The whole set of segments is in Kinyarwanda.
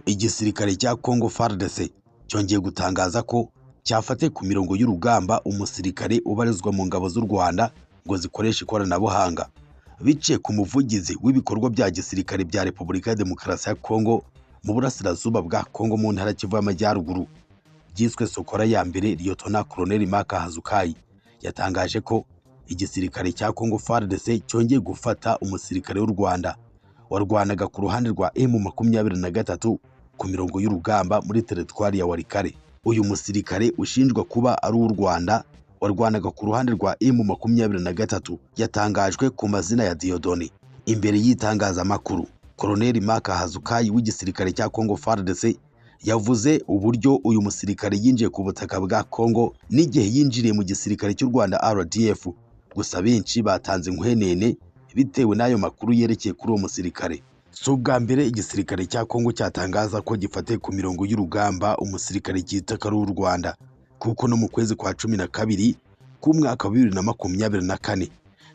Igisirikare cya Congo FARDC cyongeye gutangaza ko cyafatiye ku mirongo y'urugamba umusirikare ubarizwa mu ngabo z'u Rwanda ngo zikoresha ikoranabuhanga. Biciye ku muvugizi w'ibikorwa bya gisirikare bya Repubulika ya Demokarasi ya Congo mu burasirazuba bwa Congo mu ntara Kivu y'Amajyaruguru, byiswe Sokora ya mbere, Lieutenant Colonel Mark Hazukai yatangaje ko igisirikare cya Congo FARDC cyongeye gufata umusirikare w'u Rwanda warwanaga ku ruhande rwa M23 ku mirongo y'urugamba muri teritwari ya Walikale. Uyu musirikare ushinjwa kuba ari u Rwanda warwanaga ku ruhande rwa M23 yatangajwe ku mazina ya Diodone. Imbere y'itangazamakuru, Colonel Mark Hazukai w'igisirikare cya Congo FARDC yavuze uburyo uyu musirikare yinjiye ku butaka bwa Congo n'igihe yinjiriye mu gisirikare cy'u Rwanda RDF. Gusa benshi batanze nkwenene bitewe n'ayo makuru yerekeye kuri uwo musirikare. Si ubwa mbere igisirikare cya Congo cyatangaza ko gifatiye ku mirongo y'urugamba umusirikare cyita ko ari u Rwanda, kuko no mu kwezi kwa 12 k'umwaka wa 2024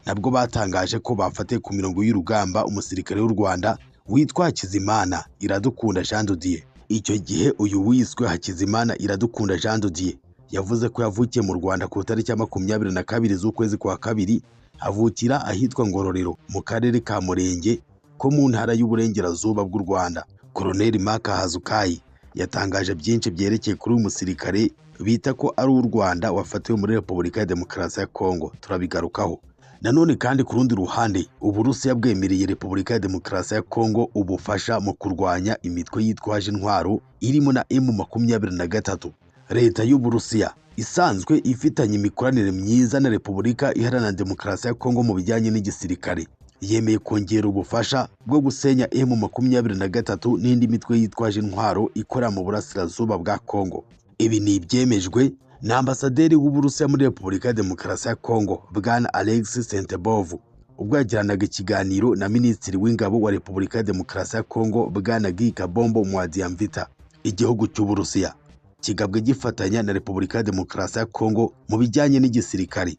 nabwo batangaje ko bafatiye ku mirongo y'urugamba umusirikare w'u Rwanda witwa Hakizimana Iradukunda Jean de Dieu. Icyo gihe uyu wiswe Hakizimana Iradukunda Jean de Dieu yavuze ko yavukiye mu Rwanda ku tariki ya 22 z'ukwezi kwa kabiri, avukira ahitwa Ngororero mu karere ka Murenge ko mu ntara y'uburengerazuba bw'u Rwanda. Colonel Mark Hazukai yatangaje byinshi byerekeye kuri uyu musirikare bita ko ari u Rwanda wafatiwe muri Repubulika ya Demokarasi ya Congo, turabigarukaho. Nanone kandi ku rundi ruhande, Uburusiya bwemereye Repubulika ya Demokarasi ya Congo ubufasha mu kurwanya imitwe yitwaje intwaro irimo na M23. Leta y'Uburusiya isanzwe ifitanye imikoranire myiza na Repubulika Iharanira Demokarasi ya Congo mu bijyanye n'igisirikare, yemeye kongera ubufasha bwo gusenya M23 n'indi mitwe yitwaje intwaro ikorera mu burasirazuba bwa Congo. Ibi ni ibyemejwe na ambasaderi w'Uburusiya muri Repubulika ya Demokarasi ya Congo, Bwana Alexis Sentebov, ubwo yagiranaga ikiganiro na Minisitiri w'Ingabo wa Repubulika ya Demokarasi ya Congo, Bwana Guy Kabombo Mwadiamvita. Igihugu cy'Uburusiya kigabwe gifatanya na Repubulika ya Demokarasi ya Congo mu bijyanye n'igisirikare,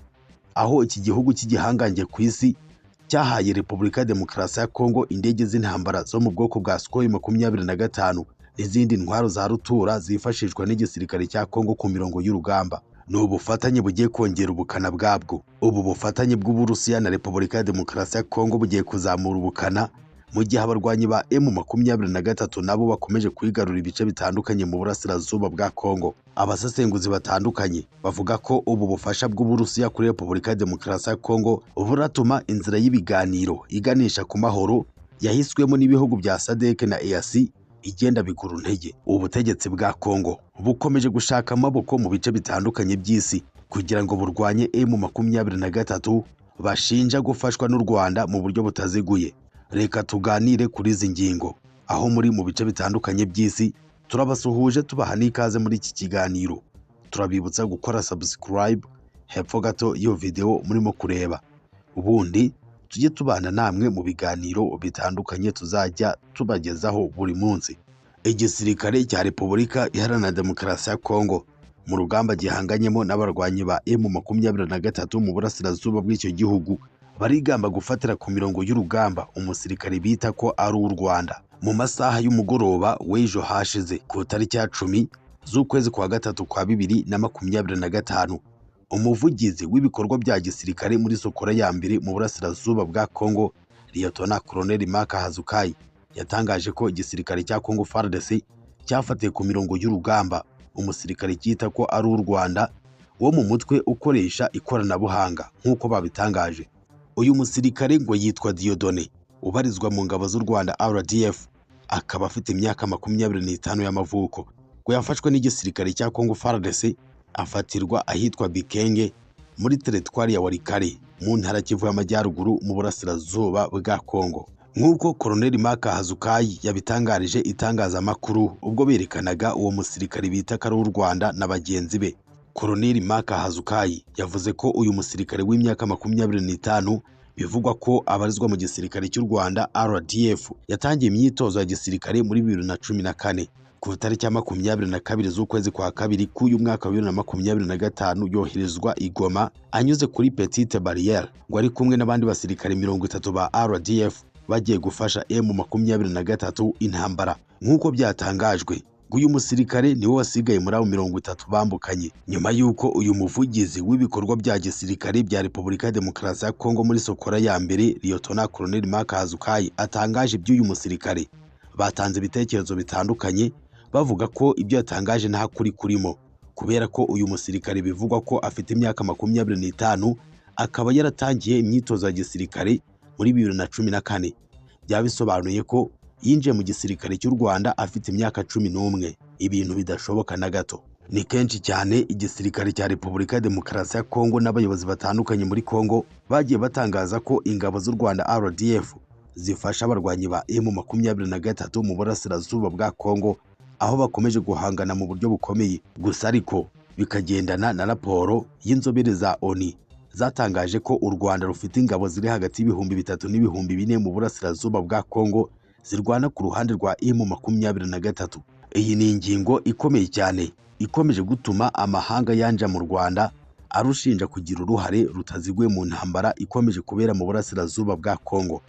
aho iki gihugu cy'igihangange ku isi cyahaye Repubulika ya Demokarasi ya Congo indege z'intambara zo mu bwoko bwa Sukhoi 25 n'izindi ntwaro za rutura zifashishwa n'igisirikare cya Congo ku mirongo y'urugamba. Ni ubufatanye bugiye kongera ubukana bwabwo. Ubu bufatanye bw'Uburusiya na Repubulika ya Demokarasi ya Congo bugiye kuzamura ubukana mu gihe abarwanyi ba M23 nabo bakomeje kwigarura ibice bitandukanye mu burasirazuba bwa Congo. Abasesenguzi batandukanye bavuga ko ubu bufasha bw'Uburusiya kuri Repubulika ya Demokarasi ya Congo buratuma inzira y'ibiganiro iganisha ku mahoro yahiswemo n'ibihugu bya SADC na EAC igenda bigura intege. Ubutegetsi bwa Congo bukomeje gushaka amaboko mu bice bitandukanye by'isi kugira ngo burwanye M23 bashinja gufashwa n'u Rwanda mu buryo butaziguye. Reka tuganire kuri izi ngingo, aho muri mu bice bitandukanye by'isi. Turabasuhuje tubaha n'ikaze muri iki kiganiro. Turabibutsa gukora subscribe hepfo gato iyo video murimo kureba, ubundi tujye tubana namwe mu biganiro bitandukanye tuzajya tubagezaho buri munsi. Igisirikare cya Repubulika Iharanira Demokarasi ya Congo mu rugamba gihanganyemo n'abarwanyi ba M23 mu burasirazuba bw'icyo gihugu barigamba gufatira ku mirongo y'urugamba umusirikare bita ko ari u Rwanda. Mu masaha y'umugoroba w'ejo hashize ku tariki ya 10 z'ukwezi kwa gatatu kwa 2025, umuvugizi w'ibikorwa bya gisirikare muri Sokora ya mbere mu burasirazuba bwa Congo, Lieutenant Colonel Mark Hazukai yatangaje ko igisirikare cya Congo FARDC cyafatiye ku mirongo y'urugamba umusirikare cyita ko ari u Rwanda wo mu mutwe ukoresha ikoranabuhanga nk'uko babitangaje. Uyu musirikare ngo yitwa Diodone, ubarizwa mu ngabo z'u Rwanda RDF, akaba afite imyaka 25 y'amavuko. Ngo yafashwe n'igisirikare cya Congo FARDC afatirwa ahitwa Bikenge muri teritwari ya Walikale mu ntara Kivu y'Amajyaruguru mu burasirazuba bwa Congo. Nk'uko Colonel Mark Hazukai yabitangarije itangazamakuru ubwo berekanaga uwo musirikare bita ko ari u Rwanda na bagenzi be. Colonel Mark Hazukai yavuze ko uyu musirikare w'imyaka 25 bivugwa ko abarizwa mu gisirikare cy'u Rwanda RDF yatangiye imyitozo ya gisirikare muri 2014, ku itariki ya 22 z'ukwezi kwa kabiri k'uyu mwaka wa 2025 yoherezwa i Goma anyuze kuri Petite Barriere ngo ari kumwe n'abandi basirikare 30 ba RDF bagiye gufasha M23 intambara. Nk'uko byatangajwe, uyu musirikare niwe wasigaye muri abo 30 bambukanye nyuma y'uko uyu muvugizi w'ibikorwa bya gisirikare bya Repubulika ya Demokarasi ya Kongo muri Sokora ya mbere Lieutenant Colonel Mark Azukai atangaje iby'uyu musirikare. Batanze ibitekerezo bitandukanye bavuga ko ibyo yatangaje nta kuri kurimo, kubera ko uyu musirikare bivugwa ko afite imyaka 25 akaba yaratangiye imyitozo ya gisirikare muri 2014. Byabisobanuye ko yinjiye mu gisirikare cy'u Rwanda afite imyaka 11, ibintu bidashoboka na gato. Ni kenshi cyane igisirikare cya Repubulika ya Demokarasi ya Kongo n'abayobozi batandukanye muri Kongo bagiye batangaza ko ingabo z'u Rwanda RDF zifasha abarwanyi ba M23 mu burasirazuba bwa Kongo, aho bakomeje guhangana mu buryo bukomeye. Gusa ariko bikagendana na raporo y'inzobere za ONU zatangaje ko u Rwanda rufite ingabo ziri hagati y'ibihumbi 3 n'ibihumbi 4 mu burasirazuba bwa Kongo zirwana ku ruhande rwa M23. Iyi ni ingingo ikomeye cyane ikomeje gutuma amahanga yanja mu Rwanda arushinja kugira uruhare rutaziguye mu ntambara ikomeje kubera mu burasirazuba bwa Kongo.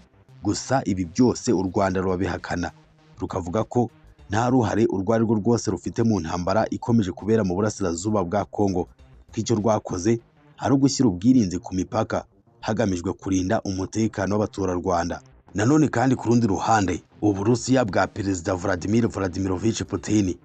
Gusa ibi byose u Rwanda rubihakana, rukavuga ko nta ruhare urwo ari rwo rwose rufite mu ntambara ikomeje kubera mu burasirazuba bwa Kongo. Icyo rwakoze ari ugushyira ubwirinzi ku mipaka hagamijwe kurinda umutekano w'abaturarwanda. Nanone kandi ku rundi ruhande, Uburusiya bwa Perezida Vladimir Vladimirovich Putin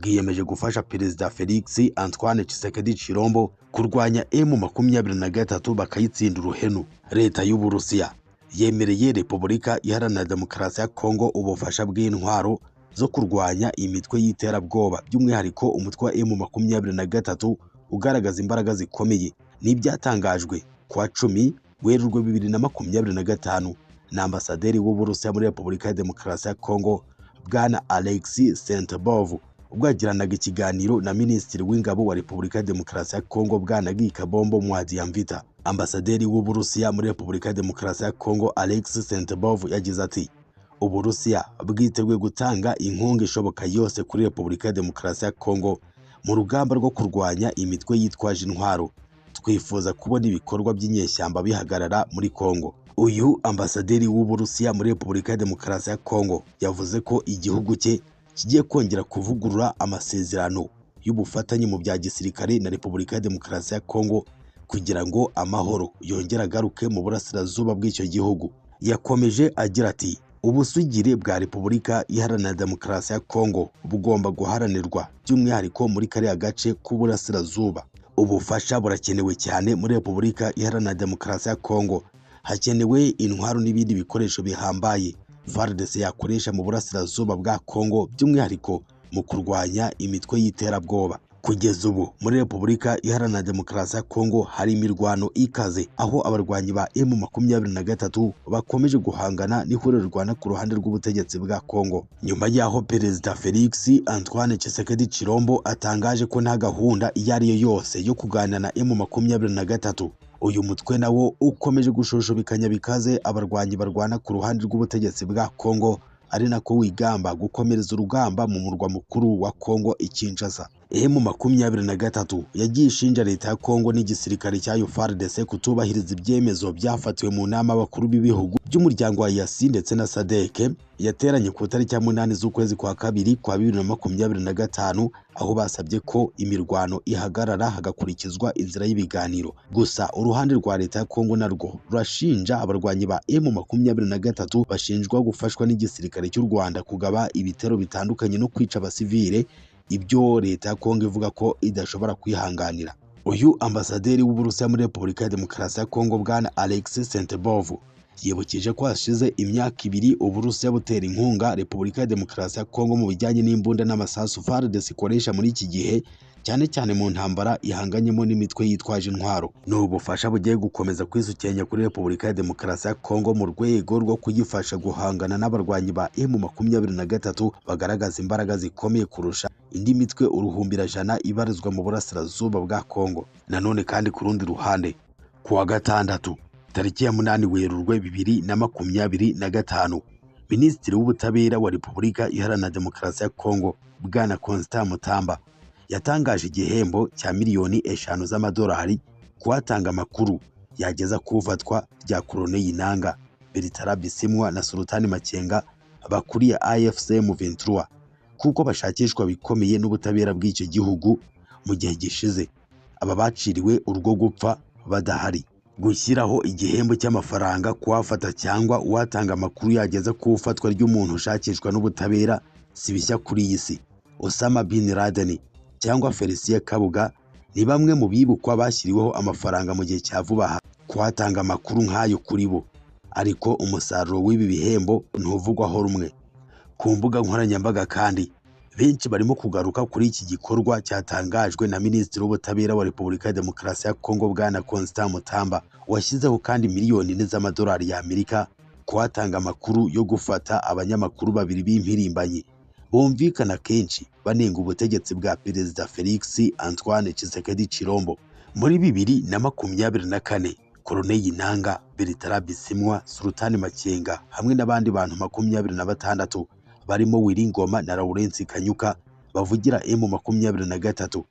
bwiyemeje gufasha Perezida Felix Antoine Tshisekedi Chilombo kurwanya M23 bakayitsinda uruhenu. Leta y'Uburusiya yemereye Repubulika Iharanira Demokarasi ya Kongo ubufasha bw'intwaro zo kurwanya imitwe y'iterabwoba, by'umwihariko umutwe wa M23 ugaragaza imbaraga zikomeye. N'ibyatangajwe kwa 10 Werurwe 2025 na ambasaderi w'Uburusiya muri Repubulika ya Demokarasi ya Kongo Bwana Alexei Sentebov ubwo yagiranaga ikiganiro na Minisitiri w'Ingabo wa Repubulika ya Demokarasi ya Kongo Bwana Guy Kabombo Mwadiamvita. Ambasaderi w'Uburusiya muri Repubulika ya Demokarasi ya Kongo Alexei Sentebov yagize ati: Uburusiya bwiteguye gutanga inkunga ishoboka yose kuri Repubulika ya Demokarasi ya Kongo mu rugamba rwo kurwanya imitwe yitwaje intwaro. Twifuza kubona ibikorwa by'inyeshyamba bihagarara muri Kongo. Uyu ambasaderi w'Uburusiya muri Repubulika ya Demokarasi ya Kongo yavuze ko igihugu cye kigiye kongera kuvugurura amasezerano y'ubufatanye mu bya gisirikare na Repubulika ya Demokarasi ya Kongo kugira ngo amahoro yongere agaruke mu burasirazuba bw'icyo gihugu. Yakomeje agira ati: ubusugire bwa Repubulika Iharanira Demokarasi ya Kongo bugomba guharanirwa, by'umwihariko muri kariya gace k'uburasirazuba. Ubufasha burakenewe cyane muri Repubulika Iharanira Demokarasi ya Kongo. Hakenewe intwaro n'ibindi bikoresho bihambaye FARDC yakoresha mu burasirazuba bwa Kongo, by'umwihariko mu kurwanya imitwe y'iterabwoba. Kugeza ubu muri Repubulika Iharanira Demokarasi ya Kongo hari imirwano ikaze, aho abarwanyi ba M23 bakomeje guhangana n'ihuriro rwana ku ruhande rw'ubutegetsi bwa Kongo. Nyuma y'aho Perezida Felix Antoine Tshisekedi Chilombo atangaje ko nta gahunda iyo ari yo yose yo kuganira na M23, uyu mutwe nawo ukomeje gushoshobikanya bikaze abarwanyi barwana ku ruhande rw'ubutegetsi bwa Kongo, ari nako wigamba gukomereza urugamba mu murwa mukuru wa Kongo Kinshasa. M23 yagiye ishinja leta ya Kongo n'igisirikare cyayo FARDC kutubahiriza ibyemezo byafatiwe mu nama y'abakuru b'ibihugu by'umuryango wa EAC ndetse na SADC yateranye ku itariki ya 8 z'ukwezi kwa kabiri kwa 2025, aho basabye ko imirwano ihagarara hagakurikizwa inzira y'ibiganiro. Gusa uruhande rwa leta ya Kongo narwo rurashinja abarwanyi ba M23 bashinjwa gufashwa n'igisirikare cy'u Rwanda kugaba ibitero bitandukanye no kwica abasivile, ibyo leta ya Kongo ivuga ko idashobora kwihanganira. Uyu ambasaderi w'Uburusiya muri Repubulika ya Demokarasi ya Kongo Bwana Alexei Sentebov yibukije ko hashize imyaka 2 Uburusiya butera inkunga Repubulika ya Demokarasi ya Kongo mu bijyanye n'imbunda n'amasasu FARDC ikoresha muri iki gihe, cyane cyane mu ntambara ihanganyemo n'imitwe yitwaje intwaro. N'ubufasha bugiye gukomeza kwisukenya kuri Repubulika ya Demokarasi ya Kongo mu rwego rwo kuyifasha guhangana n'abarwanyi ba M23 bagaragaza imbaraga zikomeye kurusha indi mitwe uruhumbirajana ibarizwa mu burasirazuba bwa Kongo. Nanone kandi ku rundi ruhande, kuwa gatandatu tariki ya 8 Werurwe 2025, Minisitiri w'Ubutabera wa Repubulika Iharanira Demokarasi ya Kongo Bwana Constant Mutamba yatangaje igihembo cya miliyoni 5 z'amadolari kuwatanga amakuru yageza ku ifatwa rya Koloneli Nanga, Bertrand Bisimwa na Sultani Makenga bakuriye AFC M23 kuko bashakishwa bikomeye n'ubutabera bw'icyo gihugu mu gihe gishize. Aba baciriwe urwo gupfa badahari. Gushyiraho igihembo cy'amafaranga kuwafata cyangwa uwatanga amakuru yageza ku ifatwa ry'umuntu ushakishwa n'ubutabera si bishya kuri iyi si. Osama bin Laden cyangwa Felicien Kabuga ni bamwe mu bibukwa bashyiriweho amafaranga mu gihe cya vuba aha kuwatanga amakuru nk'ayo kuri bo, ariko umusaruro w'ibi bihembo ntuvugwaho rumwe. Ku mbuga nkoranyambaga kandi benshi barimo kugaruka kuri iki gikorwa cyatangajwe na Minisitiri w'Ubutabera wa Repubulika ya Demokarasi ya Kongo Bwana Constant Mutamba, washyizeho kandi miliyoni 4 z'amadolari y'Amerika kuwatanga amakuru yo gufata abanyamakuru babiri b'impirimbanyi bumvikana kenshi banenga ubutegetsi bwa Perezida Felix Antoine Tshisekedi Chilombo. Muri 2024 Koloneli Nanga, Bertrand Bisimwa, Sultani Makenga hamwe n'abandi bantu 26 barimo Wiringoma na Lawrence Kanyuka bavugira M23,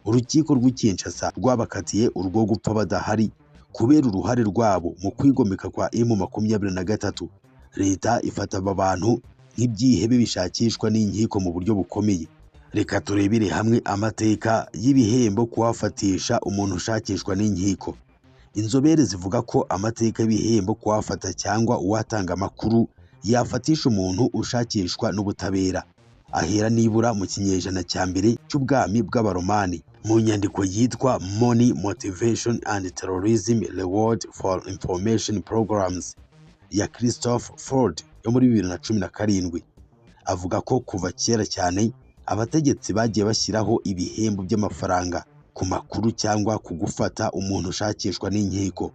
urukiko rw'Kinshasa rwabakatiye urwo gupfa badahari kubera uruhare rwabo mu kwigomeka kwa M23. Leta ifata aba bantu nk'ibyihebe bishakishwa n'inkiko mu buryo bukomeye. Reka turebere hamwe amateka y'ibihembo kuwafatisha umuntu ushakishwa n'inkiko. Inzobere zivuga ko amateka y'ibihembo kuwafata cyangwa uwatanga amakuru yafatisha umuntu ushakishwa n'ubutabera ahera nibura mu kinyejana cya mbere cy'ubwami bw'Abaromani. Mu nyandiko yitwa Money, Motivation and Terrorism Reward for Information Programs ya Christopher Ford yo muri 2017, avuga ko kuva kera cyane abategetsi bagiye bashyiraho ibihembo by'amafaranga ku makuru cyangwa ku gufata umuntu ushakishwa n'inkiko.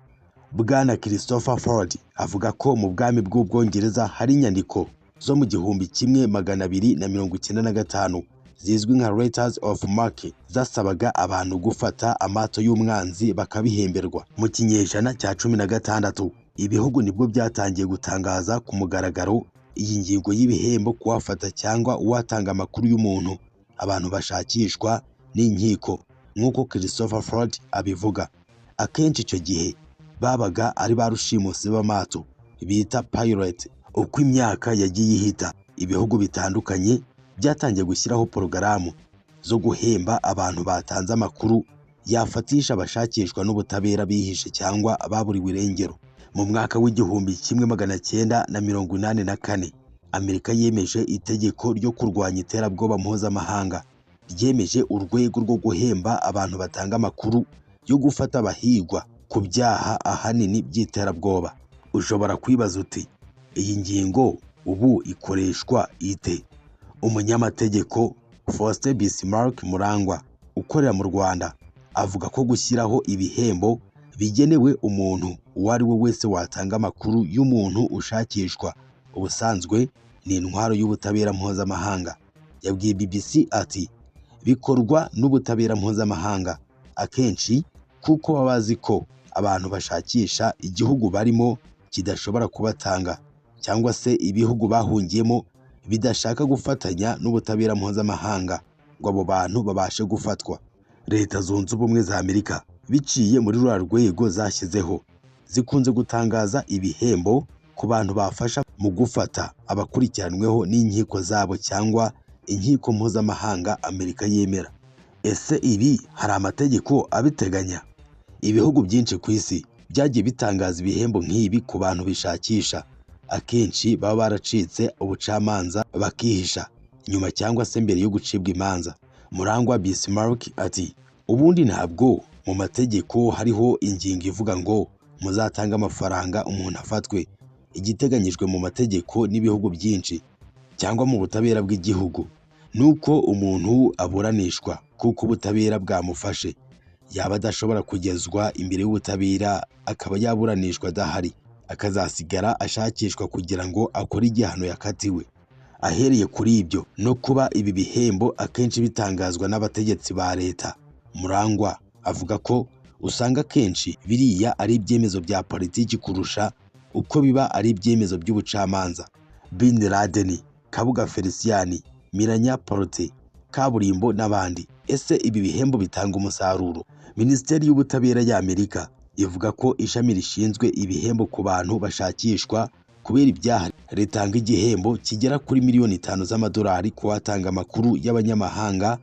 Bwana Christopher Ford avuga ko mu bwami bw'Ubwongereza hari inyandiko zo mu 1295 zizwi nka Letters of Marque zasabaga abantu gufata amato y'umwanzi bakabihemberwa. Mu kinyejana cya 16 ibihugu nibwo byatangiye gutangaza ku mugaragaro iyi ngingo y'ibihembo kuwafata cyangwa uwatanga amakuru y'umuntu abantu bashakishwa n'inkiko. Nk'uko Christopher Ford abivuga, akenshi icyo gihe babaga ari ba rushimusi b'amato bita pirate. Uko imyaka yagiye ihita, ibihugu bitandukanye byatangiye gushyiraho porogaramu zo guhemba abantu batanze amakuru yafatisha abashakishwa n'ubutabera bihishe cyangwa baburiwe irengero. Mu mwaka w'1984 Amerika yemeje itegeko ryo kurwanya iterabwoba mpuzamahanga, ryemeje urwego rwo guhemba abantu batanga amakuru yo gufata abahigwa ku byaha ahanini by'iterabwoba. Ushobora kwibaza uti iyi ngingo ubu ikoreshwa ite? Umunyamategeko Faustin Bismarck Murangwa ukorera mu Rwanda avuga ko gushyiraho ibihembo bigenewe umuntu uwo ari we wese watanga amakuru y'umuntu ushakishwa ubusanzwe ni intwaro y'ubutabera mpuzamahanga. Yabwiye BBC ati bikorwa n'ubutabera mpuzamahanga akenshi kuko baba bazi ko abantu bashakisha igihugu barimo kidashobora kubatanga, cyangwa se ibihugu bahungiyemo bidashaka gufatanya n'ubutabera mpuzamahanga ngo abo bantu babashe gufatwa. Leta Zunze Ubumwe za Amerika biciye muri rwa rwego zashyizeho zikunze gutangaza ibihembo ku bantu bafasha mu gufata abakurikiranweho n'inkiko zabo cyangwa inkiko mpuzamahanga Amerika yemera. Ese ibi hari amategeko abiteganya? Ibihugu byinshi ku isi byagiye bitangaza ibihembo nk'ibi ku bantu bishakisha. Akenshi baba baracitse ubucamanza bakihisha nyuma cyangwa se mbere yo gucibwa imanza. Murangwa Bismarck ati ubundi ntabwo mu mategeko hariho ingingo ivuga ngo muzatanga amafaranga umuntu afatwe. Igiteganyijwe mu mategeko n'ibihugu byinshi cyangwa mu butabera bw'igihugu nuko umuntu aburanishwa kuko ubutabera bwamufashe, yaba adashobora kugezwa imbere y'ubutabera akaba yaburanishwa adahari, akazasigara ashakishwa kugira ngo akore igihano yakatiwe. Ahereye kuri ibyo no kuba ibi bihembo akenshi bitangazwa n'abategetsi ba leta, Murangwa avuga ko usanga kenshi biriya ari ibyemezo bya politiki kurusha uko biba ari ibyemezo by'ubucamanza. Bin Laden, Kabuga Felician, Miranya Porte kaburimbo n'abandi. Ese ibi bihembo bitanga umusaruro? Minisiteri y'Ubutabera y'Amerika ivuga ko ishami rishinzwe ibihembo ku bantu bashakishwa kubera ibyaha ritanga igihembo kigera kuri miliyoni 5 z'amadolari ku watanga amakuru y'abanyamahanga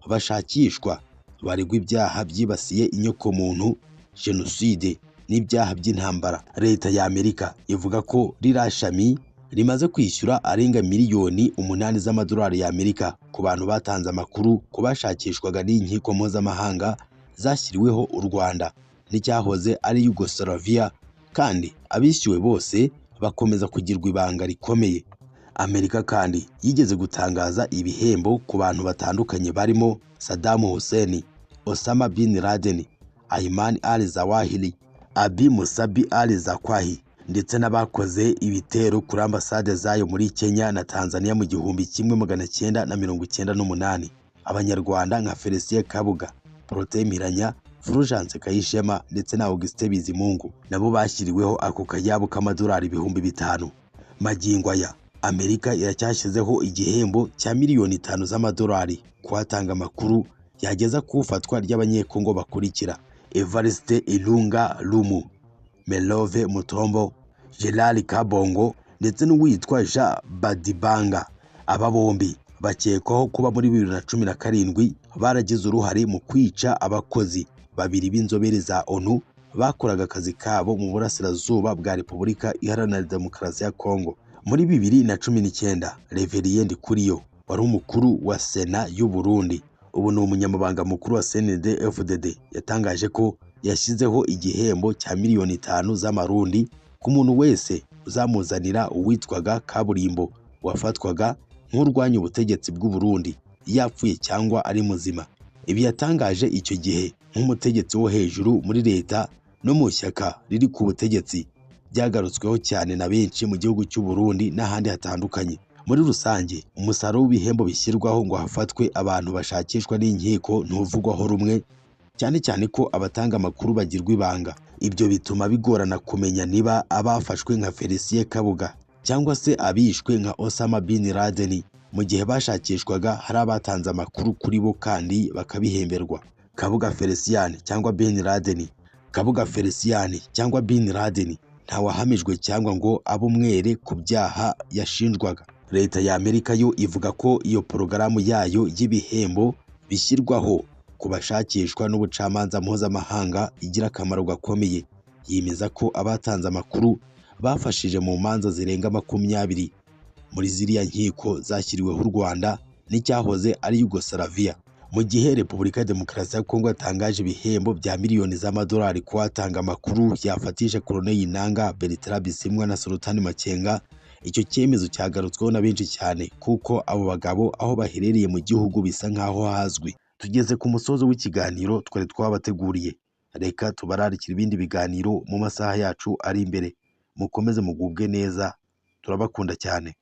bashakishwa baregwa ibyaha byibasiye inyokomuntu, jenoside n'ibyaha by'intambara. Leta ya Amerika ivuga ko ririya shami rimaze kwishyura arenga miliyoni 8 z'amadolari y'Amerika ku bantu batanze amakuru ku bashakishwaga n'inkiko mpuzamahanga zashyiriweho u Rwanda n'icyahoze ari Yugoslavia, kandi abishyuwe bose bakomeza kugirwa ibanga rikomeye. Amerika kandi yigeze gutangaza ibihembo ku bantu batandukanye barimo Saddam Hussein, Osama bin Laden, Ayman al-Zawahiri, Abi Musabi al-Zakwahi ndetse n'abakoze ibitero kuri ambasade zayo muri Kenya na Tanzania mu 1998. Abanyarwanda nka Felicien Kabuga, Protais Mpiranya, Fulgence Kayishema ndetse na Augustin Bizimungu nabo bashyiriweho ako kayabo k'amadolari 5,000. Magingo aya Amerika iracyashyizeho igihembo cya miliyoni 5 z'amadolari kuhatanga amakuru yageza ku ifatwa ry'abanyekongo bakurikira: Evariste Ilunga Lumu, Melove Mutombo, Gerard Kabongo ndetse n'uwitwa Jean Badibanga. Aba bombi bakekwaho kuba muri 2017 baragize uruhare mu kwica abakozi babiri b'inzobere za ONU bakoraga akazi kabo mu burasirazuba bwa Repubulika Iharanira Demokarasi ya Kongo. Muri 2019 Reverien Ndikuriyo wari umukuru wa Sena y'u Burundi, ubu ni umunyamabanga mukuru wa CNDD-FDD, yatangaje ko yashyizeho igihembo cya miliyoni 5 z'amarundi ku muntu wese uzamuzanira uwitwaga Kaburimbo wafatwaga nk'urwanya ubutegetsi bw'u Burundi yapfuye cyangwa ari muzima. Ibi yatangaje icyo gihe nk'umutegetsi wo hejuru muri leta no mu shyaka riri ku butegetsi, byagarutsweho cyane na benshi mu gihugu cy'u Burundi n'ahandi hatandukanye. Muri rusange umusaruro w'ibihembo bishyirwaho ngo hafatwe abantu bashakishwa n'inkiko ntuvugwaho rumwe, cyane cyane ko abatanga amakuru bagirwa ibanga. Ibyo bituma bigorana kumenya niba abafashwe nka Felicien Kabuga cyangwa se abishwe nka Osama bin Laden mu gihe bashakishwaga hari abatanze amakuru kuri bo kandi bakabihemberwa. Kabuga Felicien cyangwa bin Laden, Kabuga Felicien cyangwa bin Laden ntawahamijwe cyangwa ngo abe umwere ku byaha yashinjwaga. Leta ya Amerika yo ivuga ko iyo porogaramu yayo y'ibihembo bishyirwaho ku bashakishwa n'ubucamanza mpuzamahanga igira akamaro gakomeye. Yemeza ko abatanze amakuru bafashije mu manza zirenga 20 muri ziriya nkiko zashyiriweho u Rwanda n'icyahoze ari Yugoslavia. Mu gihe Repubulika ya Demokarasi ya Kongo yatangaje ibihembo bya miliyoni z'amadolari ku watanga amakuru yafatisha Colonel Nanga, Bertrand Bisimwa na Sultan Makenga, icyo cyemezo cyagarutsweho na benshi cyane kuko abo bagabo aho baherereye mu gihugu bisa nkaho hazwi. Tugeze ku musozo w'ikiganiro twari twabateguriye. Reka tubararikira ibindi biganiro mu masaha yacu ari imbere. Mukomeze mugubwe neza, turabakunda cyane.